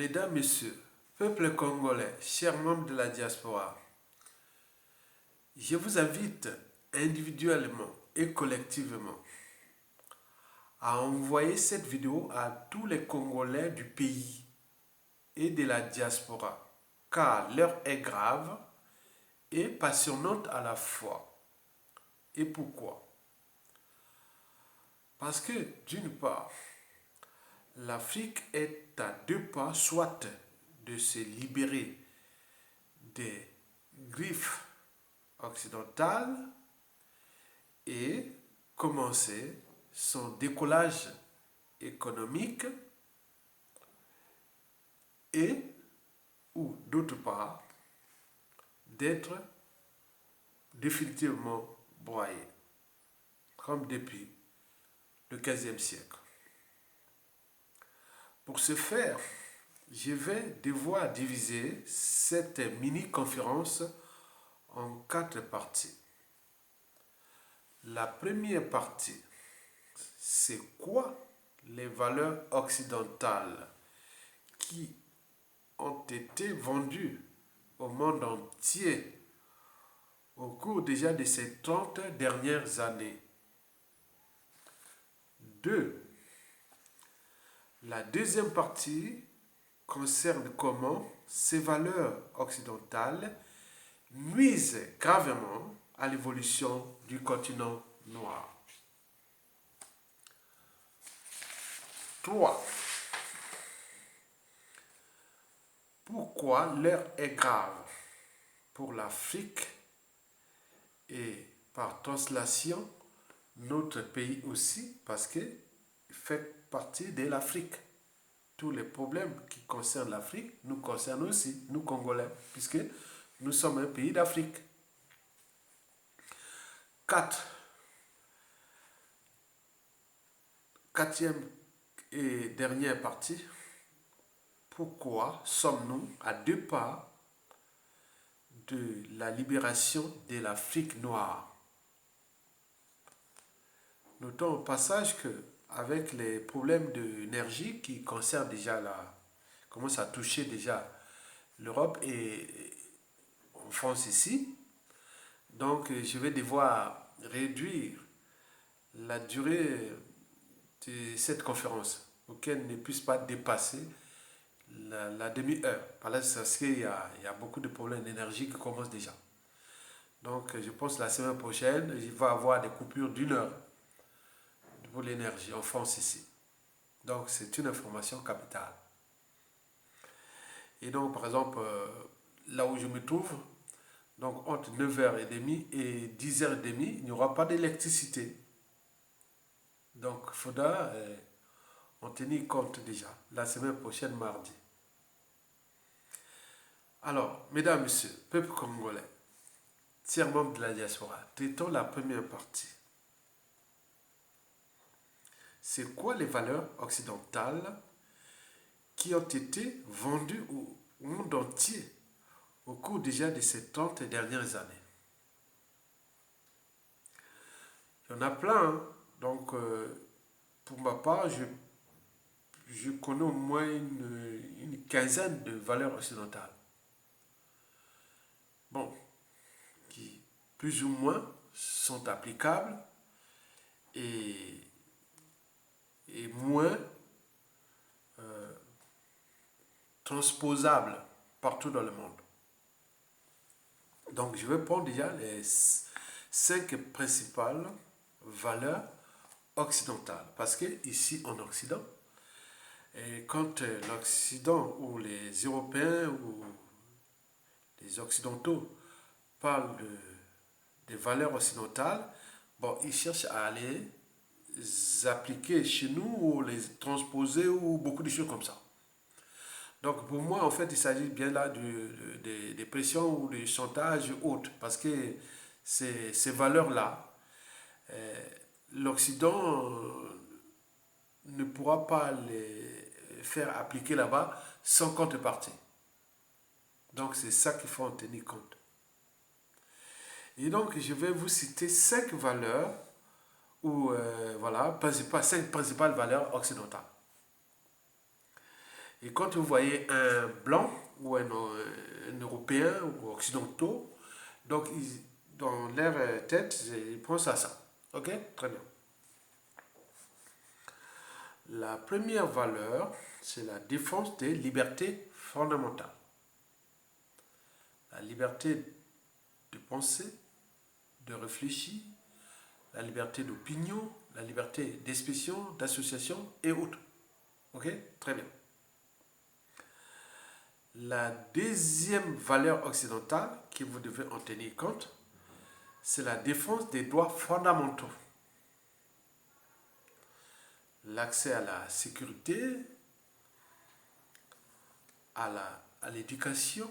Mesdames, Messieurs, peuple congolais, chers membres de la diaspora, je vous invite individuellement et collectivement à envoyer cette vidéo à tous les Congolais du pays et de la diaspora, car l'heure est grave et passionnante à la fois. Et pourquoi? Parce que, d'une part, l'Afrique est à deux pas soit de se libérer des griffes occidentales et commencer son décollage économique et ou d'autre part d'être définitivement broyé comme depuis le XVe siècle. Pour ce faire, je vais devoir diviser cette mini-conférence en 4 parties. La première partie, c'est quoi les valeurs occidentales qui ont été vendues au monde entier au cours déjà de ces 30 dernières années. 2. La deuxième partie concerne comment ces valeurs occidentales nuisent gravement à l'évolution du continent noir. 3. Pourquoi l'heure est grave pour l'Afrique et par translation notre pays aussi, parce qu'il fait partie de l'Afrique. Tous les problèmes qui concernent l'Afrique nous concernent aussi, nous Congolais, puisque nous sommes un pays d'Afrique. 4. Quatrième et dernière partie. Pourquoi sommes-nous à deux pas de la libération de l'Afrique noire? Notons au passage que avec les problèmes d'énergie qui concernent déjà commencent à toucher déjà l'Europe et en France ici, donc je vais devoir réduire la durée de cette conférence pour qu'elle ne puisse pas dépasser la demi-heure. Parce qu'il y a beaucoup de problèmes d'énergie qui commencent déjà. Donc je pense que la semaine prochaine, il va y avoir des coupures d'1 heure pour l'énergie en France ici. Donc c'est une information capitale. Et donc par exemple, là où je me trouve, donc entre 9h30 et 10h30, il n'y aura pas d'électricité. Donc il faudra en tenir compte déjà la semaine prochaine, mardi. Alors, mesdames, messieurs, peuple congolais, chers membres de la diaspora, traitons la première partie. C'est quoi les valeurs occidentales qui ont été vendues au monde entier au cours déjà de ces 30 dernières années? Il y en a plein, hein? Donc, pour ma part, je connais au moins une quinzaine de valeurs occidentales. Bon, qui plus ou moins sont applicables et moins transposables partout dans le monde. Donc, je vais prendre déjà les 5 principales valeurs occidentales. Parce que ici en Occident, et quand l'Occident ou les Européens ou les Occidentaux parlent des valeurs occidentales, bon, ils cherchent à les appliquer chez nous ou les transposer ou beaucoup de choses comme ça. Donc pour moi, en fait, il s'agit bien là des pressions ou des chantages autres, parce que ces valeurs-là, l'Occident ne pourra pas les faire appliquer là-bas sans contrepartie. Donc c'est ça qu'il faut en tenir compte. Et donc je vais vous citer 5 valeurs ou voilà, 5 principales valeurs occidentales. Et quand vous voyez un blanc ou un Européen ou occidentaux, donc dans leur tête, ils pensent à ça. Ok? Très bien. La première valeur, c'est la défense des libertés fondamentales. La liberté de penser, de réfléchir, la liberté d'opinion, la liberté d'expression, d'association et autres. Ok? Très bien. La deuxième valeur occidentale que vous devez en tenir compte, c'est la défense des droits fondamentaux. L'accès à la sécurité, à l'éducation,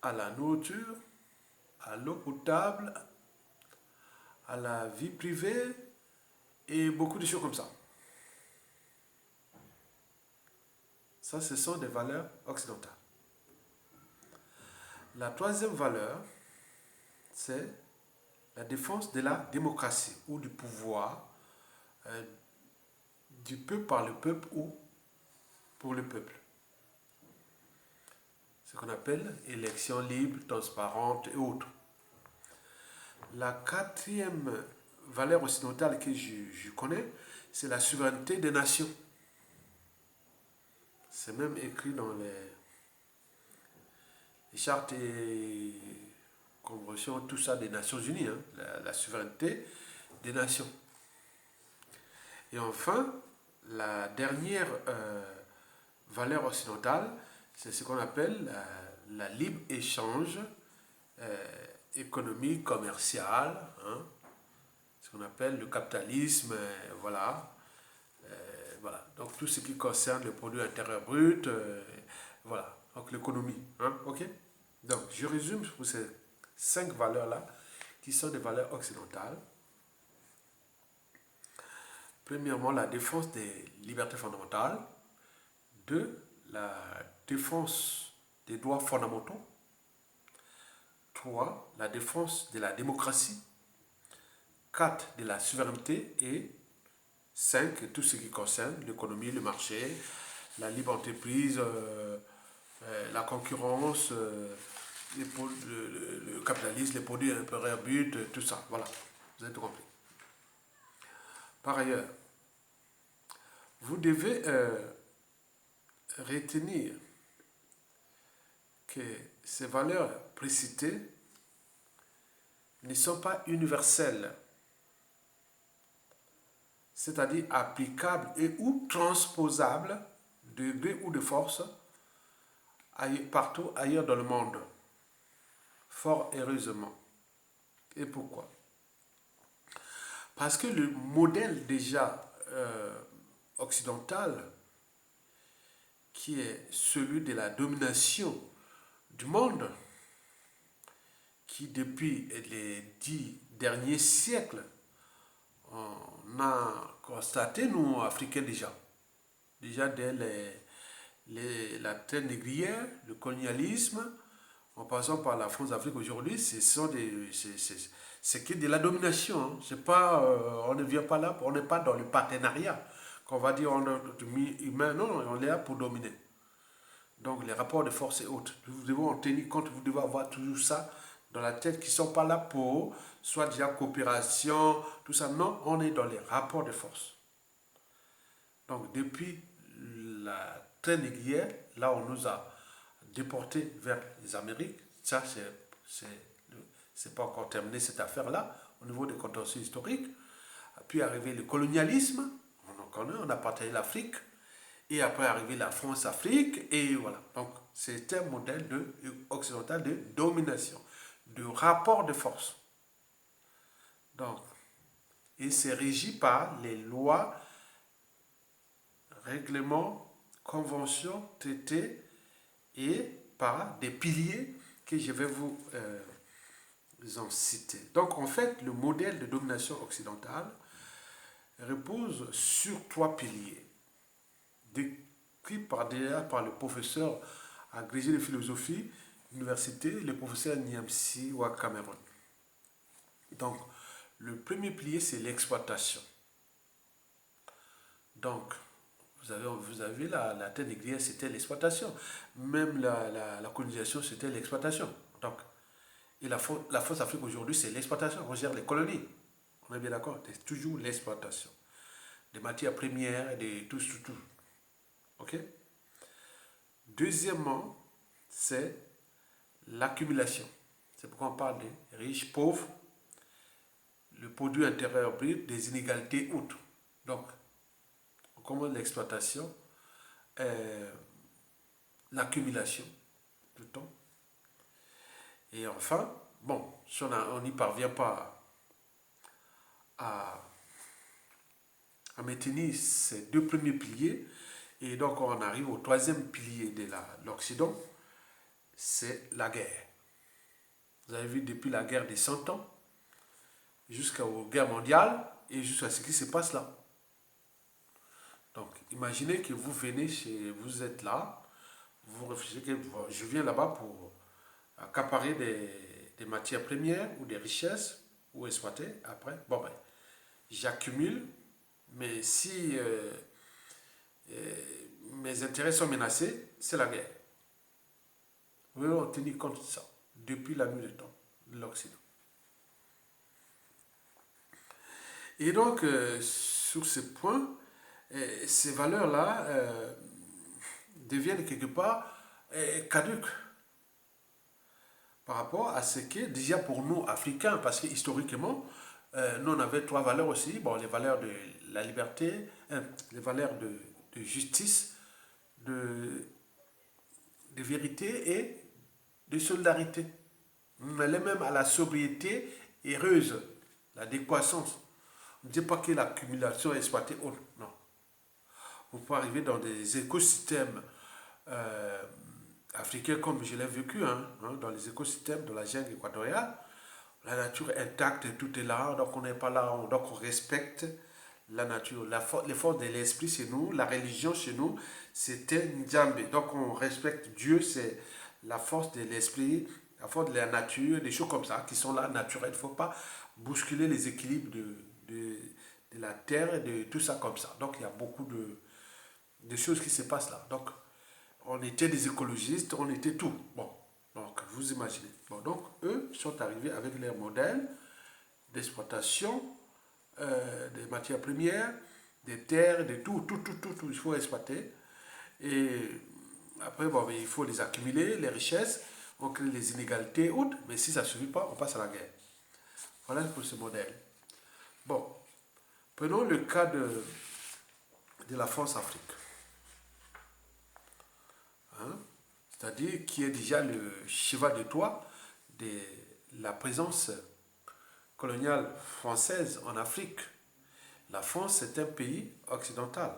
à la nourriture, à l'eau potable, à la vie privée et beaucoup de choses comme ça. Ça, ce sont des valeurs occidentales. La troisième valeur, c'est la défense de la démocratie ou du pouvoir du peuple par le peuple ou pour le peuple. Ce qu'on appelle élections libres, transparentes et autres. La quatrième valeur occidentale que je connais, c'est la souveraineté des nations. C'est même écrit dans les chartes et conventions, tout ça des Nations Unies, hein, la souveraineté des nations. Et enfin, la dernière valeur occidentale, c'est ce qu'on appelle la libre-échange économique, commercial, hein, ce qu'on appelle le capitalisme, voilà. Voilà. Donc tout ce qui concerne le produit intérieur brut, voilà. Donc l'économie, hein, ok. Donc je résume pour ces 5 valeurs-là, qui sont des valeurs occidentales. Premièrement, la défense des libertés fondamentales. 2, la défense des droits fondamentaux. 3, la défense de la démocratie. 4, de la souveraineté. Et 5, tout ce qui concerne l'économie, le marché, la libre entreprise, la concurrence, le capitalisme, les produits intérieurs bruts, tout ça. Voilà, vous avez tout compris. Par ailleurs, vous devez retenir que ces valeurs précitées ne sont pas universelles, c'est-à-dire applicables et ou transposables de gré ou de force partout ailleurs dans le monde. Fort heureusement. Et pourquoi? Parce que le modèle déjà occidental, qui est celui de la domination du monde, qui depuis les 10 derniers siècles, on a constaté, nous, Africains déjà dès la traite négrière, le colonialisme, en passant par la France-Afrique aujourd'hui, c'est que de la domination. Hein. C'est pas, on ne vient pas là, on n'est pas dans le partenariat, qu'on va dire on est humain, non, on est là pour dominer. Donc les rapports de force et autres, vous devez en tenir compte, vous devez avoir toujours ça dans la tête, qui ne sont pas là pour soit déjà coopération, tout ça. Non, on est dans les rapports de force. Donc depuis la traite négrière, là on nous a déportés vers les Amériques. Ça, c'est pas encore terminé cette affaire-là, au niveau des contentieux historiques. Puis arrivé le colonialisme, on en connaît, on a partagé l'Afrique. Et après arrivé la France-Afrique, et voilà. Donc c'est un modèle occidental de domination, de rapport de force. Donc, et c'est régi par les lois, règlements, conventions, traités et par des piliers que je vais vous en citer. Donc en fait, le modèle de domination occidentale repose sur 3 piliers, décrit par le professeur agrégé de philosophie de l'université, le professeur Niamsi ou à Cameroun. Donc, le premier pilier, c'est l'exploitation. Donc, vous avez la terre négrière, c'était l'exploitation. Même la colonisation, c'était l'exploitation. Donc, et la force Afrique aujourd'hui, c'est l'exploitation. On gère les colonies. On est bien d'accord? C'est toujours l'exploitation. Des matières premières, des tout, tout, tout. OK? Deuxièmement, c'est l'accumulation. C'est pourquoi on parle des riches, pauvres, le produit intérieur brut, des inégalités autres. Donc, on commence l'exploitation, l'accumulation du temps. Et enfin, bon, si on n'y parvient pas à, à maintenir ces deux premiers piliers, et donc on arrive au troisième pilier de l'Occident, c'est la guerre. Vous avez vu depuis la guerre des 100 ans, jusqu'aux guerres mondiales, et jusqu'à ce qui se passe là. Donc, imaginez que vous venez vous êtes là, vous réfléchissez que je viens là-bas pour accaparer des matières premières ou des richesses ou exploiter après. Bon, ben, j'accumule, mais si mes intérêts sont menacés, c'est la guerre. Nous devons tenir compte de ça depuis la nuit des temps de l'Occident. Et donc, sur ce point, ces valeurs-là deviennent quelque part caduques par rapport à ce qui est déjà pour nous, Africains, parce que historiquement, nous on avait trois valeurs aussi, bon, les valeurs de la liberté, les valeurs de justice, de, de vérité et de solidarité. On allait même à la sobriété heureuse, la décroissance. On ne dit pas que l'accumulation est exploitée, oh, non. Vous pouvez arriver dans des écosystèmes euh, africains comme je l'ai vécu, dans les écosystèmes de la jungle équatoriale. La nature est intacte, tout est là, donc on n'est pas là, donc on respecte la nature. Les forces de l'esprit chez nous, la religion chez nous, c'était Ndjambe. Donc on respecte Dieu, c'est la force de l'esprit, la force de la nature, des choses comme ça qui sont là, naturelles. Il ne faut pas bousculer les équilibres de la terre et de tout ça comme ça. Donc il y a beaucoup de choses qui se passent là. Donc on était des écologistes, on était tout. Bon, donc vous imaginez. Bon, donc eux sont arrivés avec leur modèle d'exploitation des matières premières, des terres, de tout, tout, tout, tout, tout, il faut exploiter. Et après, bon, il faut les accumuler, les richesses, on crée les inégalités autres, mais si ça ne suffit pas, on passe à la guerre. Voilà pour ce modèle. Bon, prenons le cas de la France Afrique. Hein? C'est-à-dire qui est déjà le cheval de Troie de la présence coloniale française en Afrique. La France est un pays occidental.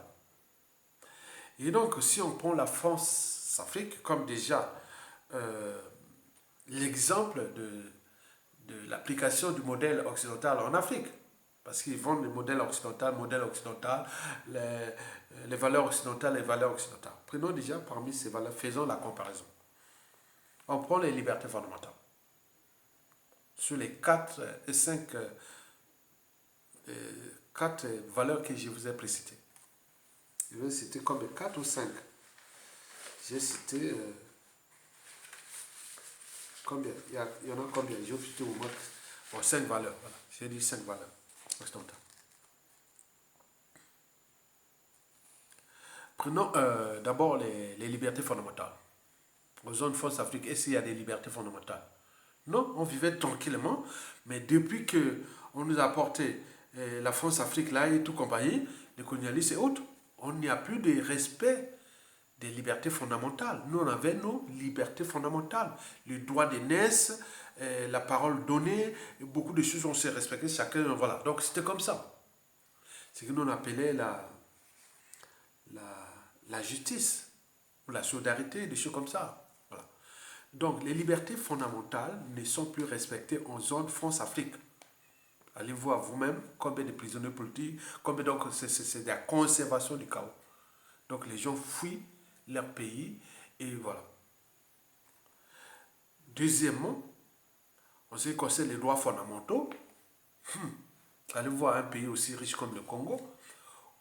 Et donc, si on prend la France-Afrique comme déjà l'exemple de l'application du modèle occidental en Afrique, parce qu'ils vendent le modèle occidental, les valeurs occidentales, les valeurs occidentales. Prenons déjà parmi ces valeurs, faisons la comparaison. On prend les libertés fondamentales. Sur les 4 et 5 valeurs que je vous ai précitées. Je vais citer comme 4 ou 5. J'ai cité combien? Il y en a combien? J'ai cité au moins 5 valeurs. Voilà. J'ai dit 5 valeurs occidentales. Prenons d'abord les libertés fondamentales. Aux zones France Afrique, est-ce qu'il y a des libertés fondamentales? Non, on vivait tranquillement, mais depuis que on nous a apporté la France Afrique là et tout compagnie, les colonialistes et autres, on n'y a plus de respect des libertés fondamentales. Nous, on avait nos libertés fondamentales. Le droit d'aînesse, la parole donnée, beaucoup de choses, on s'est respecté chacun, voilà. Donc, c'était comme ça. C'est que nous, on appelait la justice, ou la solidarité, des choses comme ça. Voilà. Donc, les libertés fondamentales ne sont plus respectées en zone France-Afrique. Allez voir vous-même combien de prisonniers politiques, combien donc c'est de la conservation du chaos. Donc, les gens fuient leur pays et voilà. Deuxièmement, en ce qui concerne les droits fondamentaux, allez voir un pays aussi riche comme le Congo,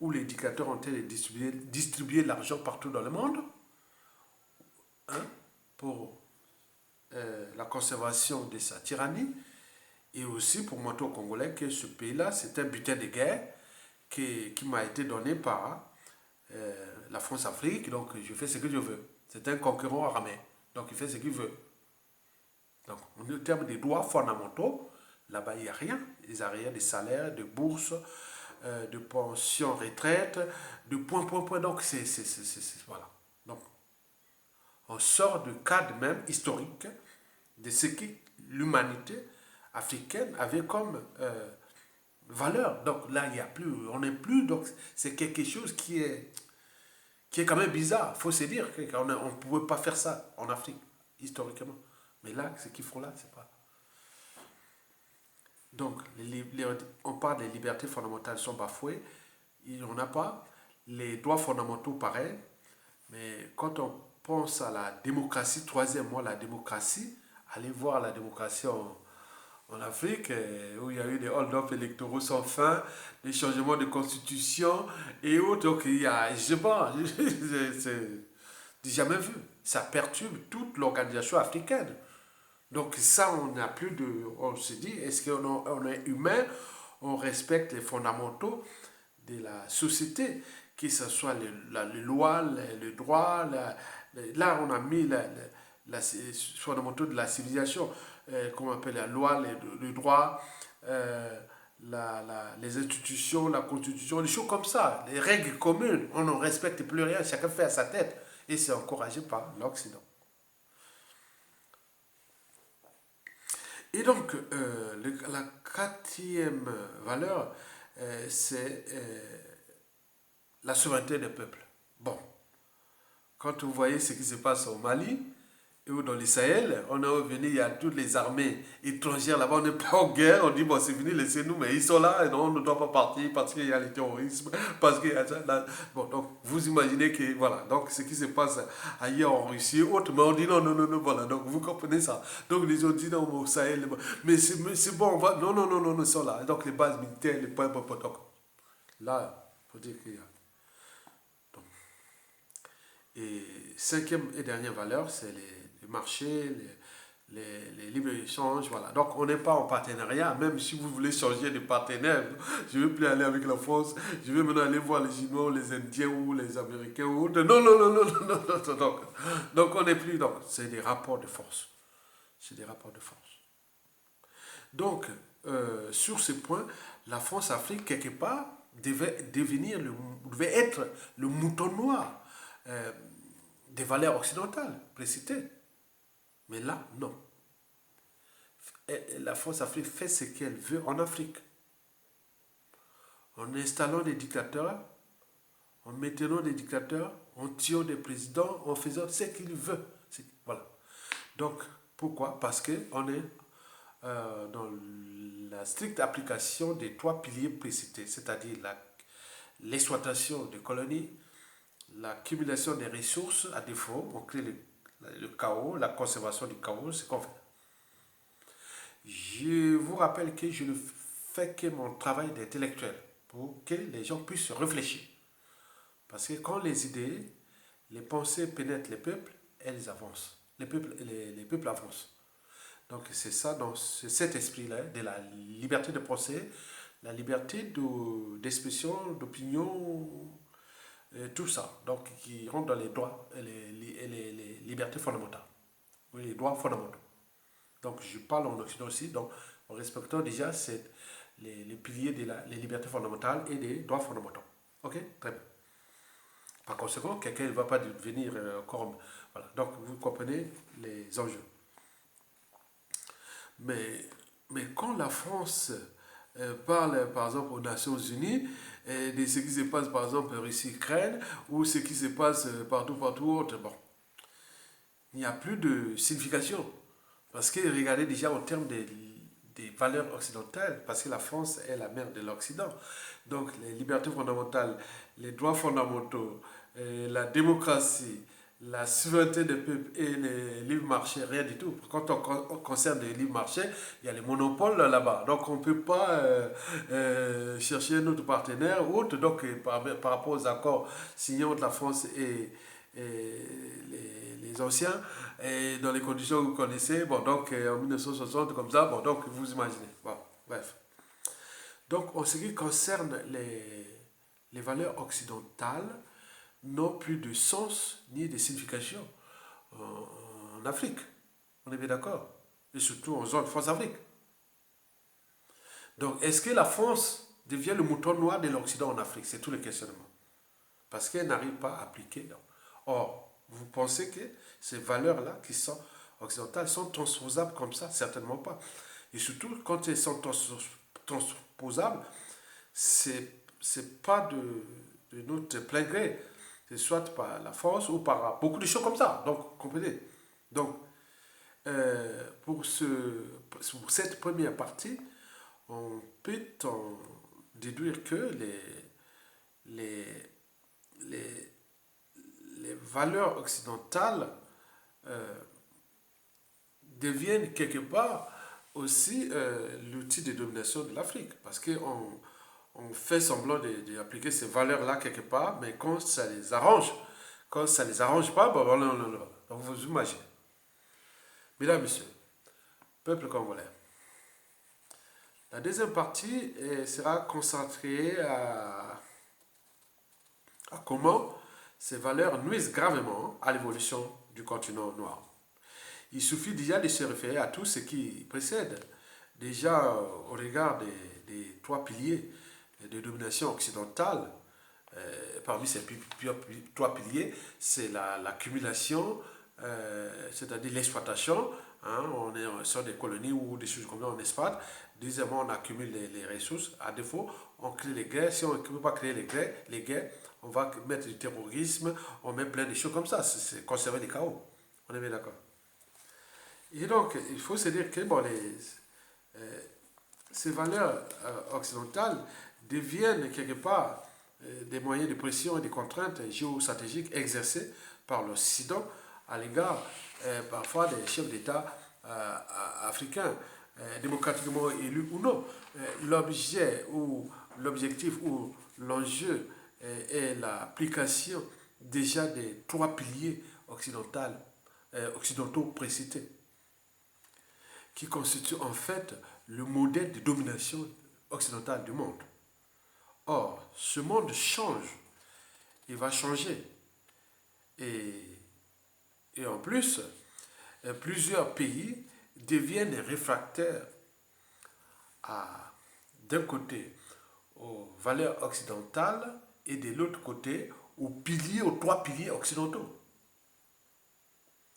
où les dictateurs ont été distribuer l'argent partout dans le monde, hein, pour la conservation de sa tyrannie, et aussi pour montrer aux Congolais que ce pays-là, c'est un butin de guerre qui m'a été donné par la France-Afrique, donc je fais ce que je veux. C'est un concurrent armé, donc il fait ce qu'il veut. Donc, en termes des droits fondamentaux, là-bas, il n'y a rien. Il n'y a rien de salaire, de bourse, de pension retraite, de point. Donc, voilà. Donc, on sort du cadre même historique de ce que l'humanité africaine avait comme valeur. Donc là, il n'y a plus, on n'est plus, donc c'est quelque chose qui est quand même bizarre. Il faut se dire qu'on ne pouvait pas faire ça en Afrique, historiquement. Mais là, ce qu'ils font là, c'est pas. Donc, on parle des libertés fondamentales sont bafouées, il n'y en a pas. Les droits fondamentaux, pareil. Mais quand on pense à la démocratie, troisièmement, la démocratie, allez voir la démocratie en Afrique, où il y a eu des hold-up électoraux sans fin, des changements de constitution et autres. Donc, il y a, je sais pas, c'est jamais vu. Ça perturbe toute l'organisation africaine. Donc ça, on n'a plus de... On se dit, est-ce qu'on est humain, on respecte les fondamentaux de la société, que ce soit les lois, le droit, là on a mis les fondamentaux de la civilisation, comment on appelle la loi, le droit, les institutions, la constitution, des choses comme ça, les règles communes, on ne respecte plus rien, chacun fait à sa tête, et c'est encouragé par l'Occident. Et donc, la quatrième valeur, c'est la souveraineté des peuples. Bon, quand vous voyez ce qui se passe au Mali, ou dans le Sahel, on est revenu, il y a toutes les armées étrangères là-bas, on n'est pas en guerre, on dit bon c'est fini, laissez-nous, mais ils sont là, et non, on ne doit pas partir parce qu'il y a le terrorisme, parce qu'il y a ça, là. Bon, donc vous imaginez que, voilà, donc ce qui se passe ailleurs en Russie, autre, mais on dit non, voilà, donc vous comprenez ça. Donc les autres disent non, au Sahel, mais c'est bon, on va, non, ils sont là. Donc les bases militaires, les points, donc là, il faut dire qu'il y a. Donc, et cinquième et dernière valeur, c'est les marchés, les libres-échanges, voilà. Donc, on n'est pas en partenariat, même si vous voulez changer de partenaire. Je ne veux plus aller avec la France, je veux maintenant aller voir les Chinois, ou les Indiens, ou les Américains, ou autres. Non. Donc, on n'est plus, donc, c'est des rapports de force. C'est des rapports de force. Donc, sur ce point, la France-Afrique, quelque part, devait être le mouton noir des valeurs occidentales précitées. Mais là, non. La France-Afrique fait ce qu'elle veut en Afrique. En installant des dictateurs, en maintenant des dictateurs, en tuant des présidents, en faisant ce qu'il veut. Voilà. Donc, pourquoi? Parce qu'on est dans la stricte application des trois piliers précités, c'est-à-dire l'exploitation des colonies, l'accumulation des ressources à défaut, on crée le chaos, la conservation du chaos, c'est qu'on fait. Je vous rappelle que je ne fais que mon travail d'intellectuel pour que les gens puissent réfléchir. Parce que quand les idées, les pensées pénètrent les peuples, elles avancent. Les peuples avancent. Donc c'est ça, c'est cet esprit-là de la liberté de pensée, la liberté d'expression, d'opinion, tout ça. Donc qui rentre dans les droits et les libertés fondamentales. Oui, les droits fondamentaux. Donc je parle en Occident aussi, donc en respectant déjà les piliers des libertés fondamentales et des droits fondamentaux. Ok? Très bien. Par conséquent, quelqu'un ne va pas devenir corrompu. Voilà. Donc vous comprenez les enjeux. Mais quand la France parle, par exemple, aux Nations Unies, de ce qui se passe, par exemple, en Russie-Ukraine, ou ce qui se passe partout, autre, bon, il n'y a plus de signification. Parce que regardez déjà en termes des valeurs occidentales, parce que la France est la mère de l'Occident. Donc les libertés fondamentales, les droits fondamentaux, la démocratie, la souveraineté des peuples et les libres marchés, rien du tout. Quand on concerne les libres marchés, il y a les monopoles là-bas. Donc on ne peut pas chercher notre partenaire ou autre. Donc par rapport aux accords signés entre la France et les anciens, et dans les conditions que vous connaissez, bon, donc en 1960, comme ça, bon, donc vous imaginez. Bon, bref. Donc en ce qui concerne les valeurs occidentales, n'ont plus de sens ni de signification en Afrique. On est bien d'accord. Et surtout en zone France-Afrique. Donc, est-ce que la France devient le mouton noir de l'Occident en Afrique? C'est tout le questionnement. Parce qu'elle n'arrive pas à appliquer. Or, vous pensez que ces valeurs-là, qui sont occidentales, sont transposables comme ça? Certainement pas. Et surtout, quand elles sont transposables, c'est pas de notre plein gré. C'est soit par la force ou par beaucoup de choses comme ça. Donc, comprenez. Donc, pour cette première partie, on peut en déduire que les, les, les valeurs occidentales deviennent quelque part aussi l'outil de domination de l'Afrique. Parce qu'on on fait semblant d'appliquer ces valeurs-là quelque part, mais quand ça les arrange pas, bon, non, non, non. Donc vous imaginez. Mesdames, Messieurs, peuple congolais, la deuxième partie sera concentrée à comment ces valeurs nuisent gravement à l'évolution du continent noir. Il suffit déjà de se référer à tout ce qui précède. Déjà, au regard des trois piliers de domination occidentale, parmi ces trois piliers, c'est l'accumulation, c'est-à-dire l'exploitation. Hein, on est sur des colonies ou des choses comme ça, on exploite. Deuxièmement, on accumule les ressources. À défaut, on crée les guerres. Si on ne peut pas créer les guerres, on va mettre du terrorisme, on met plein de choses comme ça. C'est conserver les chaos. On est bien d'accord. Et donc, il faut se dire que bon, ces valeurs occidentales deviennent quelque part des moyens de pression et de contraintes géostratégiques exercés par l'Occident à l'égard parfois des chefs d'État africains, démocratiquement élus ou non. L'objet ou l'objectif ou l'enjeu est l'application déjà des trois piliers occidentaux précités, qui constituent en fait le modèle de domination occidentale du monde. Or, ce monde change, il va changer. Et, et en plus, plusieurs pays deviennent réfractaires d'un côté aux valeurs occidentales et de l'autre côté aux trois piliers occidentaux.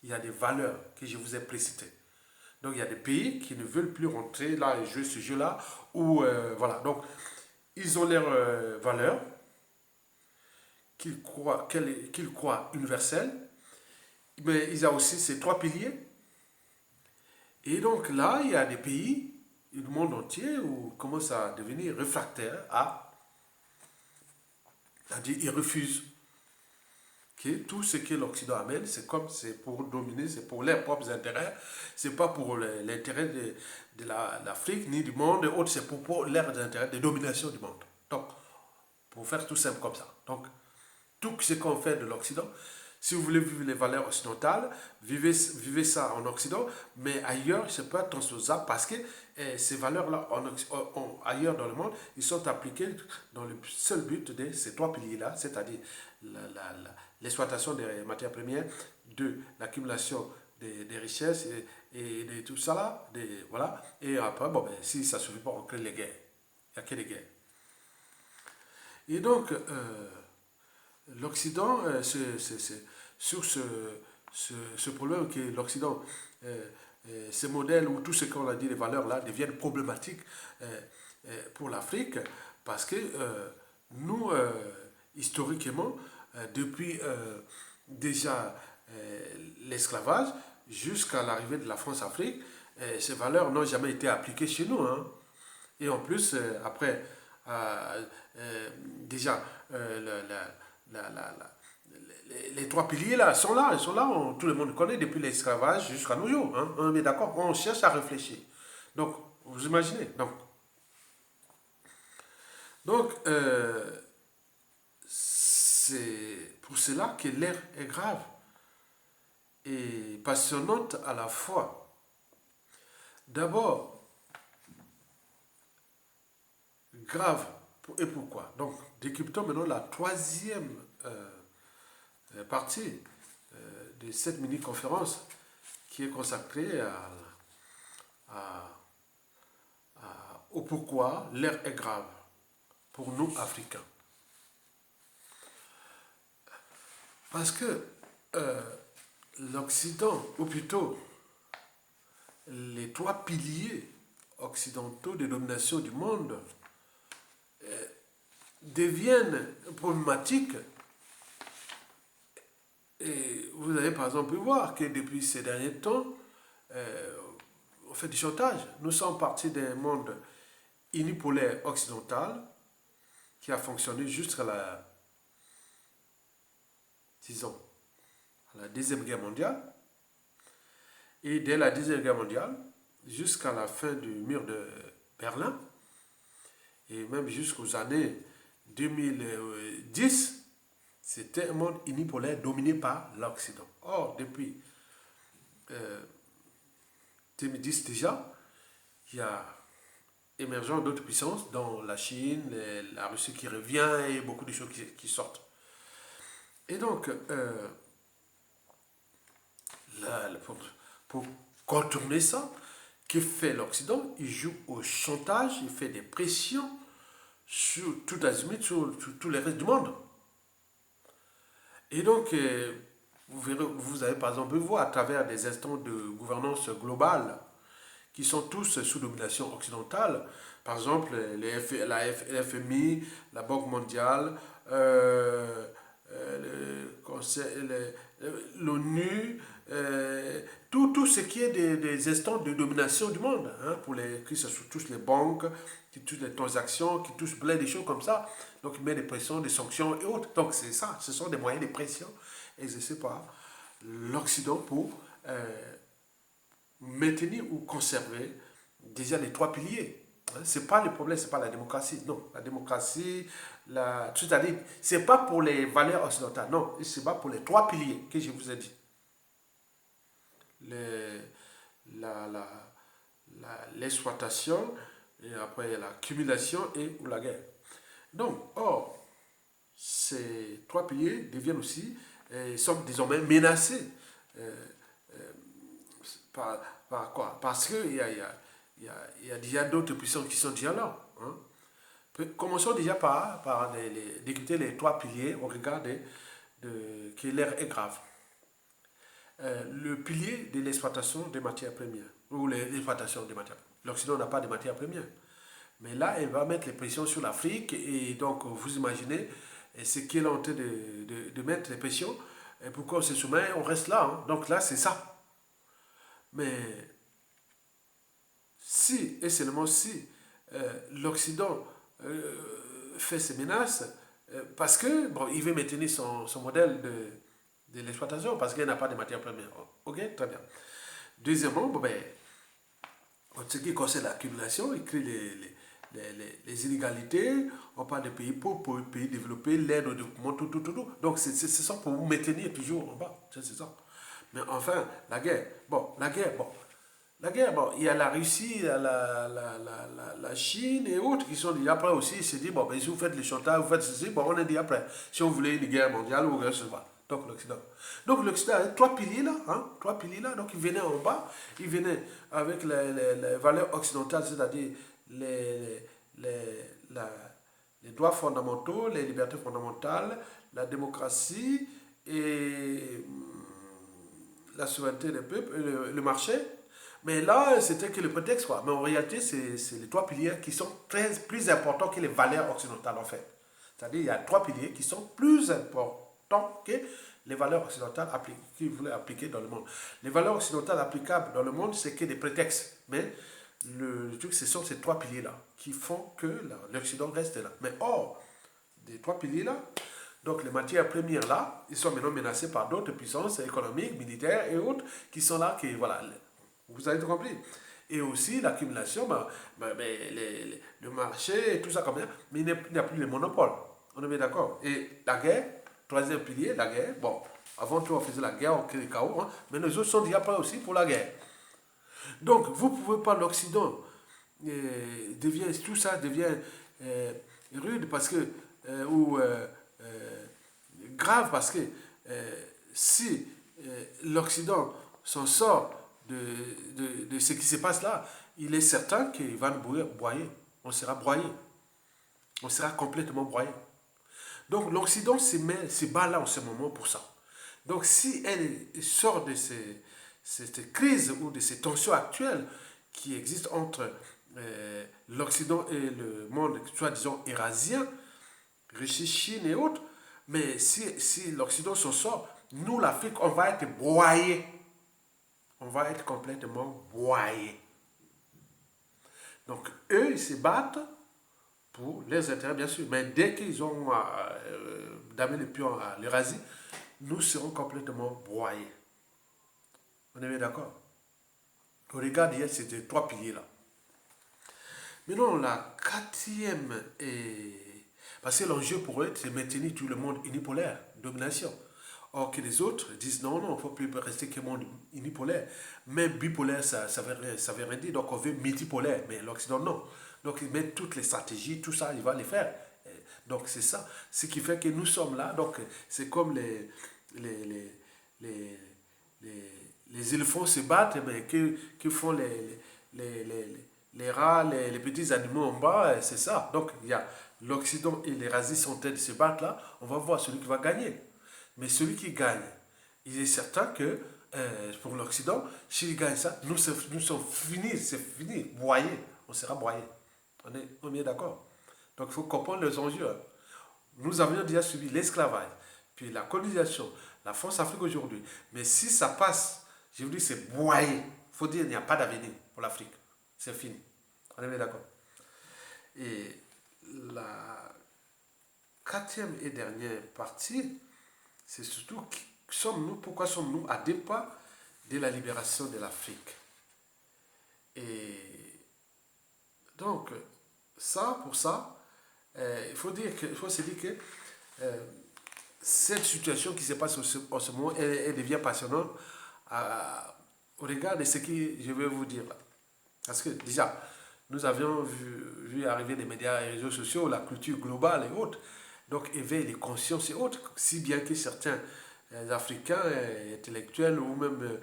Il y a des valeurs que je vous ai précitées. Donc il y a des pays qui ne veulent plus rentrer là et jouer ce jeu-là. Voilà. Donc ils ont leurs valeurs qu'ils croient universelles. Mais il y a aussi ces trois piliers. Et donc là, il y a des pays du monde entier où commencent à devenir réfractaires c'est-à-dire ils refusent que tout ce que l'Occident amène, c'est pour dominer, c'est pour leurs propres intérêts, c'est pas pour l'intérêt de l'Afrique ni du monde, c'est pour leurs intérêts de domination du monde. Donc, pour faire tout simple comme ça. Donc, tout ce qu'on fait de l'Occident, si vous voulez vivre les valeurs occidentales, vivez ça en Occident, mais ailleurs, c'est pas transposable parce que ces valeurs-là, ailleurs dans le monde, ils sont appliqués dans le seul but de ces trois piliers-là, c'est-à-dire l'exploitation des matières premières, l'accumulation des richesses et de tout ça là, voilà. Et après, bon, ben, si ça ne suffit pas, on crée les guerres. Il n'y a que les guerres. Et donc, l'Occident, sur ce problème que l'Occident, ces modèles ou tout ce qu'on a dit, les valeurs-là, deviennent problématiques pour l'Afrique, parce que nous, historiquement, depuis déjà l'esclavage jusqu'à l'arrivée de la France-Afrique, ces valeurs n'ont jamais été appliquées chez nous. Hein. Et en plus, après, déjà, les trois piliers là, ils sont là, tout le monde connaît depuis l'esclavage jusqu'à nos jours. Hein, on est d'accord, on cherche à réfléchir. Donc, vous imaginez. Donc, c'est pour cela que l'ère est grave et passionnante à la fois. D'abord, grave. Et pourquoi? Donc, décryptons maintenant la troisième partie de cette mini-conférence qui est consacrée à- au pourquoi l'ère est grave pour nous, Africains. Parce que l'Occident, ou plutôt les trois piliers occidentaux de domination du monde, deviennent problématiques. Et vous avez par exemple pu voir que depuis ces derniers temps, on fait du chantage. Nous sommes partis d'un monde unipolaire occidental qui a fonctionné jusqu'à la, disons, à la Deuxième Guerre mondiale. Et dès la Deuxième Guerre mondiale, jusqu'à la fin du mur de Berlin, et même jusqu'aux années 2010, c'était un monde unipolaire dominé par l'Occident. Or, depuis 2010 déjà, il y a émergent d'autres puissances, dont la Chine, la Russie qui revient et beaucoup de choses qui sortent. Et donc, pour contourner ça, que fait l'Occident? Il joue au chantage, il fait des pressions sur tout azimut, sur tous les restes du monde. Et donc, vous avez par exemple vu à travers des instants de gouvernance globale qui sont tous sous domination occidentale, par exemple la FMI, la Banque mondiale, l'ONU, tout ce qui est des instants de domination du monde, hein, pour qui se touchent les banques, qui touchent les transactions, qui touchent plein de choses comme ça. Donc, il met des pressions, des sanctions et autres. Donc, c'est ça, ce sont des moyens de pression exercés par l'Occident pour maintenir ou conserver déjà les trois piliers. Hein, c'est pas le problème, c'est pas la démocratie. Non, la démocratie, c'est-à-dire, c'est pas pour les valeurs occidentales. Non, c'est pas pour les trois piliers que je vous ai dit. Les, l'exploitation, et après l'accumulation et ou la guerre. Donc, or, ces trois piliers deviennent aussi, sont désormais menacés. Euh, par, par quoi? Parce qu'il y a déjà d'autres puissances qui sont déjà là. Hein. Commençons déjà par d'écouter les trois piliers au regard que l'air est grave. Le pilier de l'exploitation des matières premières, ou l'exploitation des matières premières. L'Occident n'a pas de matières premières. Mais là, elle va mettre les pressions sur l'Afrique, et donc vous imaginez ce qu'elle est en train de mettre les pressions, et pourquoi on se soumet, on reste là. Hein. Donc là, c'est ça. Mais si, et seulement si, l'Occident fait ses menaces, parce que, bon, il veut maintenir son modèle de l'exploitation, parce qu'il n'a pas de matières premières. Ok, très bien. Deuxièmement, bon, ben, en ce qui concerne l'accumulation, il crée les inégalités, on parle de pays pauvres, pays développés, l'aide au développement, tout. Donc, c'est ça pour vous maintenir toujours en bas. C'est ça. Mais enfin, la guerre. Bon, il y a la Russie, il y a la Chine et autres qui sont déjà prêts aussi. Ils se disent, bon, ben, si vous faites les chantages, vous faites ceci, bon, on est déjà prêts. Si on voulait une guerre mondiale, ou ce soit. Donc l'Occident. Donc l'Occident a trois piliers là, hein, trois piliers là. Donc il venait en bas, il venait avec les valeurs occidentales, c'est-à-dire les, les, la- les droits fondamentaux, les libertés fondamentales, la démocratie et la souveraineté des peuples, le marché. Mais là, c'était que le prétexte, quoi. Mais en réalité, c'est les trois piliers qui sont plus importants que les valeurs occidentales, en fait. C'est-à-dire, il y a trois piliers qui sont plus importants que les valeurs occidentales qu'ils voulaient appliquer dans le monde. Les valeurs occidentales applicables dans le monde, c'est que des prétextes. Mais le truc, ce sont ces trois piliers-là qui font que l'Occident reste là. Mais or, des trois piliers-là, Donc les matières premières là, ils sont maintenant menacés par d'autres puissances économiques, militaires et autres qui sont là, qui, voilà, vous avez tout compris. Et aussi l'accumulation, le marché et tout ça comme ça, mais il n'y a plus de monopole. On est bien d'accord. Et la guerre, troisième pilier, la guerre, bon, avant tout on faisait la guerre, on crée le chaos, hein, mais les autres sont déjà prêts aussi pour la guerre. Donc vous ne pouvez pas, l'Occident tout ça devient rude parce que, ou grave parce que si l'Occident s'en sort de ce qui se passe là, il est certain qu'il va nous broyer. On sera broyé. On sera complètement broyé. Donc l'Occident se bat là en ce moment pour ça. Donc si elle sort de cette crise ou de ces tensions actuelles qui existent entre l'Occident et le monde, soi-disant eurasien, Russie, Chine et autres, mais si l'Occident s'en sort, nous, l'Afrique, on va être broyés. On va être complètement broyés. Donc, eux, ils se battent pour les intérêts, bien sûr. Mais dès qu'ils ont damé le pion à l'Eurasie, nous serons complètement broyés. On est bien d'accord? On regarde hier, c'était trois piliers là. Maintenant, la quatrième est... Parce que l'enjeu pour eux, c'est maintenir tout le monde unipolaire, domination. Or que les autres disent non, non, il ne faut plus rester que monde unipolaire. Même bipolaire, ça ne veut rien dire. Donc on veut multipolaire, mais l'Occident, non. Donc ils mettent toutes les stratégies, tout ça, il va les faire. Donc c'est ça. Ce qui fait que nous sommes là. Donc c'est comme les, les, les éléphants se battent, mais que font les rats, les petits animaux en bas, c'est ça. Donc il y a l'Occident et les l'Eurasie sont en train de se battre là. On va voir celui qui va gagner. Mais celui qui gagne, il est certain que pour l'Occident, s'il gagne ça, nous sommes finis, c'est fini, broyés. On sera broyés. On est d'accord. Donc il faut comprendre les enjeux. Hein. Nous avions déjà subi l'esclavage, puis la colonisation, la France-Afrique aujourd'hui. Mais si ça passe, je vous dis, c'est broyé. Il faut dire qu'il n'y a pas d'avenir pour l'Afrique. C'est fini. On est bien d'accord. Et la quatrième et dernière partie, c'est surtout pourquoi sommes-nous à deux pas de la libération de l'Afrique. Et donc, pour ça, il faut se dire que cette situation qui se passe en ce moment, elle devient passionnante au regard de ce que je vais vous dire là. Parce que déjà, nous avions vu arriver des médias et réseaux sociaux, la culture globale et autres, donc éveil les consciences et autres, si bien que certains Africains, intellectuels ou même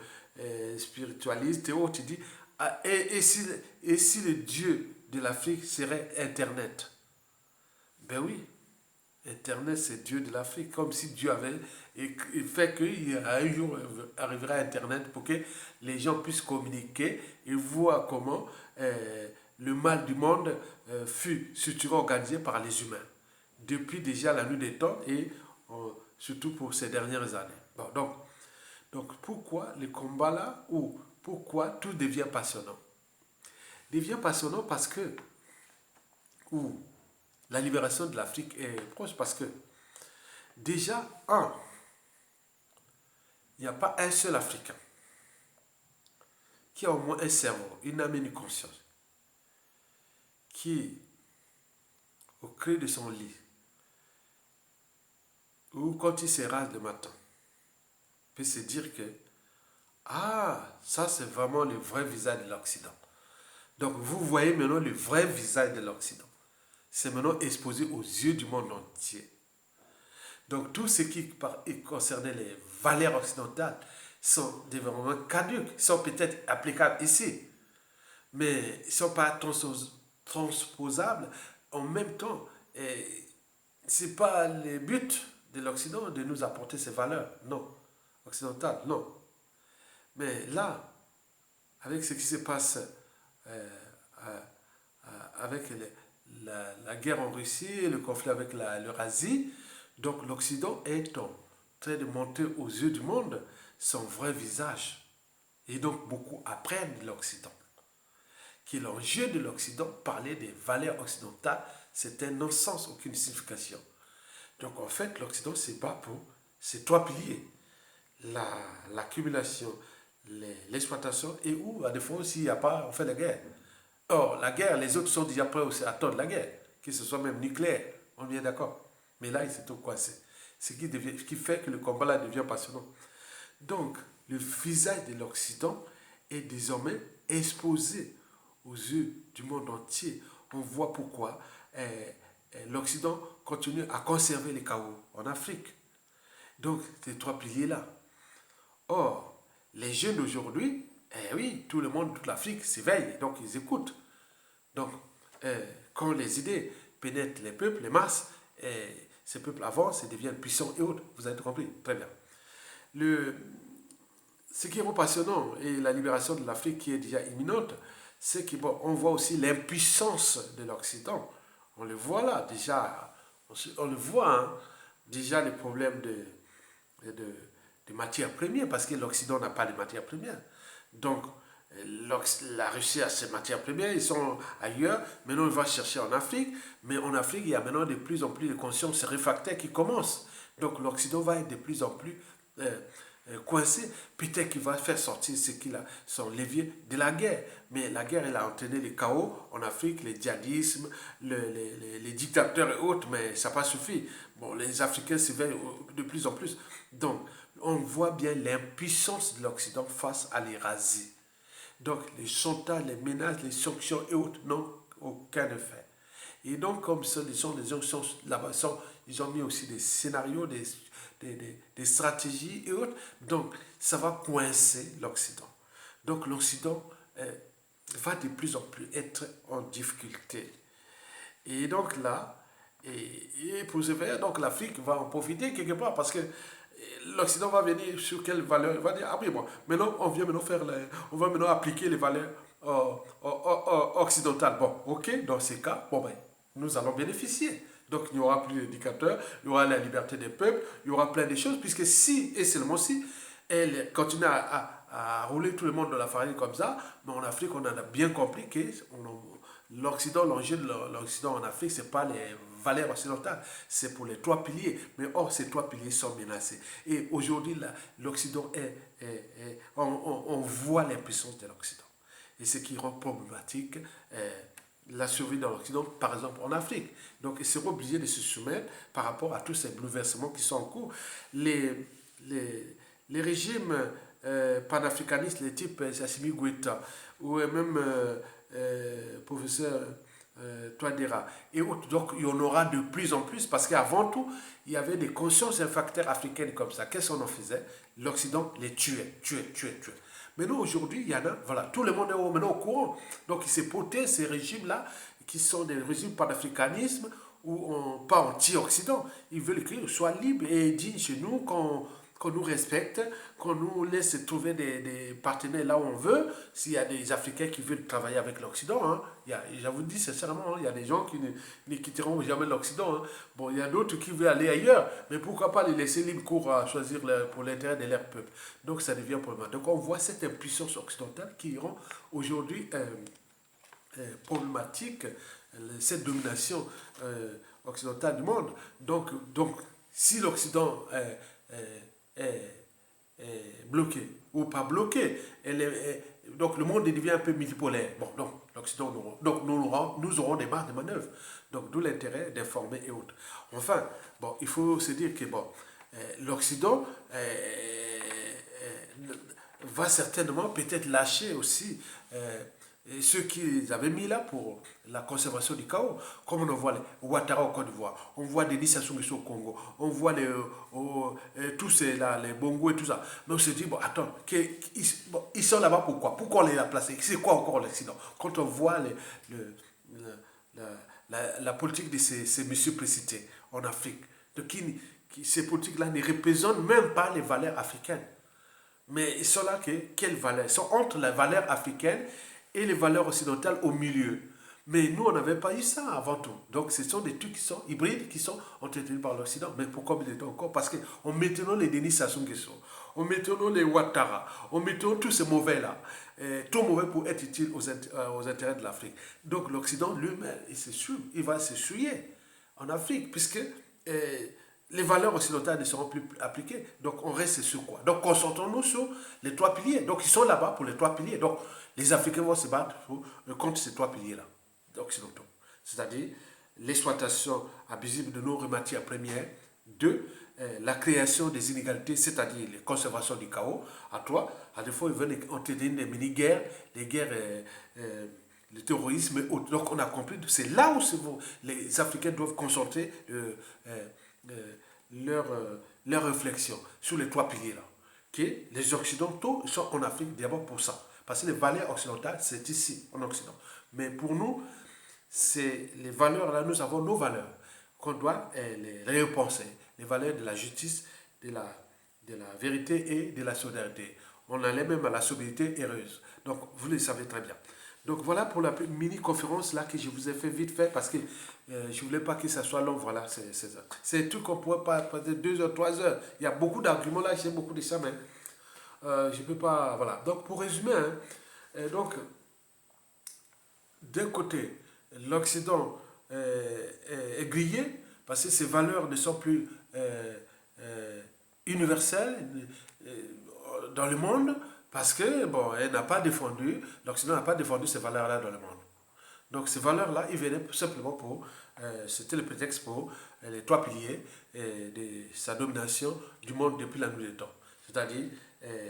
spiritualistes et autres, ils disent, ah, et si le Dieu de l'Afrique serait Internet? Ben oui, Internet c'est Dieu de l'Afrique, comme si Dieu avait fait qu'il y a un jour arrivera Internet pour que les gens puissent communiquer et voir comment le mal du monde fut surtout organisé par les humains depuis déjà la nuit des temps et surtout pour ces dernières années. Bon, donc pourquoi les combats là ou pourquoi tout devient passionnant? Devient passionnant parce que la libération de l'Afrique est proche parce que déjà, il n'y a pas un seul Africain qui a au moins un cerveau, une âme et une conscience, qui, au creux de son lit, ou quand il se rase le matin, peut se dire que, ça c'est vraiment le vrai visage de l'Occident. Donc vous voyez maintenant le vrai visage de l'Occident. C'est maintenant exposé aux yeux du monde entier. Donc tout ce qui concernait les valeurs occidentales sont des vraiment caduques, sont peut-être applicables ici, mais ils ne sont pas transposables en même temps. Ce n'est pas le but de l'Occident de nous apporter ces valeurs, non, occidentales, non. Mais là, avec ce qui se passe avec la guerre en Russie et le conflit avec l'Eurasie, donc l'Occident est en train de monter aux yeux du monde son vrai visage. Et donc beaucoup apprennent de l'Occident. Que l'enjeu de l'Occident, parler des valeurs occidentales, c'est un non-sens, aucune signification. Donc en fait, l'Occident se bat pour ces trois piliers. L'accumulation, l'exploitation et où, à défaut, s'il n'y a pas, on fait la guerre. Or, la guerre, les autres sont déjà prêts aussi à attendre la guerre, que ce soit même nucléaire, on est d'accord. Mais là, ils sont tout coincés. Ce qui fait que le combat là devient passionnant. Donc, le visage de l'Occident est désormais exposé aux yeux du monde entier. On voit pourquoi l'Occident continue à conserver les chaos en Afrique. Donc, ces trois piliers-là. Or, les jeunes d'aujourd'hui, oui, tout le monde, toute l'Afrique s'éveille, donc ils écoutent. Donc, quand les idées pénètrent les peuples, les masses, ces peuples avancent et deviennent puissants et autres. Vous avez compris? Très bien. Le, ce qui est vraiment passionnant, et la libération de l'Afrique qui est déjà imminente, c'est qu'on voit aussi l'impuissance de l'Occident. On le voit là, déjà, on le voit, hein, déjà les problèmes de matières premières, parce que l'Occident n'a pas de matières premières. Donc, la Russie a ses matières premières, ils sont ailleurs. Maintenant, il va chercher en Afrique. Mais en Afrique, il y a maintenant de plus en plus de conscience réfractaire qui commence. Donc, l'Occident va être de plus en plus coincé. Peut-être qu'il va faire sortir ce qu'il a, son levier de la guerre. Mais la guerre, elle a entraîné les chaos en Afrique, les djihadismes, les dictateurs et autres, mais ça n'a pas suffi. Bon, les Africains s'éveillent de plus en plus. Donc, on voit bien l'impuissance de l'Occident face à l'Eurasie. Donc, les chantages, les menaces, les sanctions et autres n'ont aucun effet. Et donc, comme ce sont des gens qui sont là-bas, ils ont mis aussi des scénarios, des stratégies et autres. Donc, ça va coincer l'Occident. Donc, l'Occident va de plus en plus être en difficulté. Et donc là, et pour ce faire, donc l'Afrique va en profiter quelque part parce que l'Occident va venir sur quelle valeur? Il va dire, ah oui, bon, maintenant on vient maintenant on va maintenant appliquer les valeurs occidentales. Bon, ok, dans ces cas, bon ben, nous allons bénéficier. Donc il n'y aura plus d'indicateurs, il y aura la liberté des peuples, il y aura plein de choses, puisque si, et seulement si, elle continue à rouler tout le monde dans la farine comme ça, mais en Afrique, on en a bien compris que l'Occident, l'enjeu de l'Occident en Afrique, ce n'est pas les valeurs occidentales, c'est pour les trois piliers. Mais or, ces trois piliers sont menacés. Et aujourd'hui, l'Occident on voit l'impuissance de l'Occident. Et ce qui rend problématique la survie de l'Occident, par exemple en Afrique. Donc, ils seront obligés de se soumettre par rapport à tous ces bouleversements qui sont en cours. Les régimes panafricanistes, les types Assimi Goïta, ou même professeur Touadéra et autres. Donc il y en aura de plus en plus parce qu'avant tout, il y avait des consciences facteurs africaines comme ça. Qu'est-ce qu'on en faisait? L'Occident les tuait. Maintenant, aujourd'hui, il y en a, voilà, tout le monde est maintenant au courant. Donc il s'est porté ces régimes-là qui sont des régimes panafricanisme ou pas anti-Occident. Ils veulent qu'on soit libre et digne chez nous, qu'on nous respecte, qu'on nous laisse trouver des partenaires là où on veut. S'il y a des Africains qui veulent travailler avec l'Occident, hein, je vous dis sincèrement, hein, il y a des gens qui ne quitteront jamais l'Occident. Hein. Bon, il y a d'autres qui veulent aller ailleurs, mais pourquoi pas les laisser libre cours à choisir pour l'intérêt de leur peuple. Donc ça devient problématique. Donc on voit cette impuissance occidentale qui rend aujourd'hui problématique cette domination occidentale du monde. Donc si l'Occident est bloqué ou pas bloqué, donc le monde devient un peu multipolaire. Bon, donc l'Occident, donc nous aurons des marges de manœuvre. Donc d'où l'intérêt d'informer et autres. Enfin, bon, il faut se dire que bon, l'Occident va certainement peut-être lâcher aussi et ceux qu'ils avaient mis là pour la conservation du chaos, comme on voit les Ouattara au Côte d'Ivoire, on voit Denis Sassou Nguesso au Congo, on voit tous ces là, les Bongo et tout ça. Mais on se dit, bon, attends, ils sont là-bas pourquoi? Pourquoi on les a placés? C'est quoi encore l'accident? Quand on voit la politique de ces messieurs précités en Afrique, de ces politiques-là ne représentent même pas les valeurs africaines. Mais ils sont là, quelles valeurs? Ils sont entre les valeurs africaines et les valeurs occidentales au milieu. Mais nous, on n'avait pas eu ça avant tout. Donc, ce sont des trucs qui sont hybrides, qui sont entretenus par l'Occident. Mais pourquoi militer encore? Parce qu'on maintenant les Denis Sassou Nguesso, on maintenant les Ouattara, on maintenant tous ces mauvais-là, trop mauvais pour être utile aux intérêts de l'Afrique. Donc, l'Occident lui-même, il va se souiller en Afrique, puisque les valeurs occidentales ne seront plus appliquées. Donc, on reste sur quoi? Donc, concentrons-nous sur les 3 piliers. Donc, ils sont là-bas pour les 3 piliers. Donc, les Africains vont se battre contre ces 3 piliers-là, occidentaux. C'est-à-dire l'exploitation abusive de nos matières premières. 2, la création des inégalités, c'est-à-dire la conservation du chaos. À défaut, ils veulent entraîner des mini-guerres, des guerres, le terrorisme et autres. Donc, on a compris, c'est là où les Africains doivent concentrer leur réflexion sur les 3 piliers-là. Okay? Les Occidentaux sont en Afrique d'abord pour ça. Parce que les valeurs occidentales, c'est ici, en Occident. Mais pour nous, c'est les valeurs, là, nous avons nos valeurs qu'on doit les repenser. Les valeurs de la justice, de la vérité et de la solidarité. On allait même à la sobriété heureuse. Donc, vous le savez très bien. Donc, voilà pour la mini-conférence là que je vous ai fait vite fait parce que je ne voulais pas que ça soit long. Voilà, c'est tout qu'on pourrait pas passer 2 heures, 3 heures. Il y a beaucoup d'arguments là, j'ai beaucoup de ça, mais je ne peux pas. Voilà. Donc, pour résumer, hein, donc, d'un côté, l'Occident est grillé parce que ses valeurs ne sont plus universelles dans le monde parce que, bon, elle n'a pas défendu, l'Occident n'a pas défendu ces valeurs-là dans le monde. Donc ces valeurs-là, ils venaient simplement pour, c'était le prétexte pour les 3 piliers de sa domination du monde depuis la nuit des temps. C'est-à-dire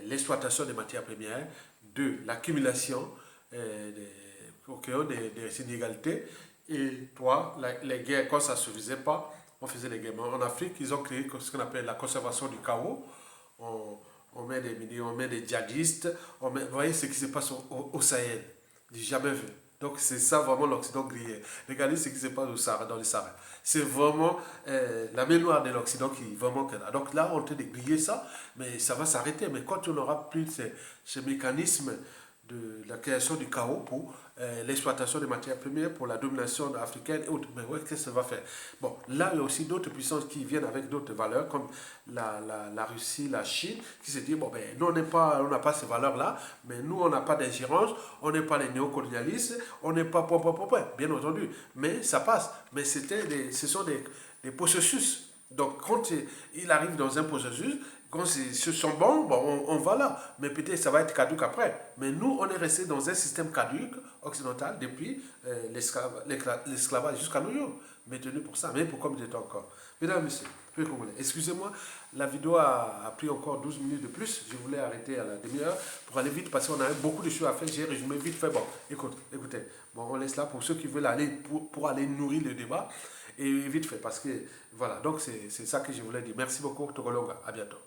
l'exploitation des matières premières, 2, l'accumulation des inégalités, et 3, les guerres, quand ça ne suffisait pas, on faisait les guerres. En Afrique, ils ont créé ce qu'on appelle la conservation du chaos. On met des millions, on met des djihadistes. Vous voyez ce qui se passe au Sahel. J'ai jamais vu. Donc c'est ça vraiment l'Occident grillé. Regardez ce qui se passe au Sahara, dans le Sahara. C'est vraiment la mémoire de l'Occident qui vraiment est là. Donc là, on tente de griller ça, mais ça va s'arrêter. Mais quand on n'aura plus ces mécanismes de la création du chaos pour l'exploitation des matières premières, pour la domination africaine et autres. Mais ouais, qu'est-ce que ça va faire? Bon, là, il y a aussi d'autres puissances qui viennent avec d'autres valeurs, comme la Russie, la Chine, qui se disent, bon, ben, nous, on n'a pas ces valeurs-là, mais nous, on n'a pas d'ingérence, on n'est pas les néocolonialistes, on n'est pas bien entendu. Mais ça passe. Mais ce sont des processus. Donc, quand il arrive dans un processus, quand ce sont bons, bon, on va là. Mais peut-être ça va être caduque après. Mais nous, on est resté dans un système caduque occidental depuis l'esclavage jusqu'à nos jours. Maintenu pour ça. Mais pour combien de temps encore? Mesdames, Messieurs, excusez-moi, la vidéo a pris encore 12 minutes de plus. Je voulais arrêter à la demi-heure pour aller vite parce qu'on a beaucoup de choses à faire. J'ai résumé vite fait. Bon, écoutez. Bon, on laisse là pour ceux qui veulent aller pour aller nourrir le débat. Et vite fait parce que voilà. Donc, c'est ça que je voulais dire. Merci beaucoup, Togolonga. À bientôt.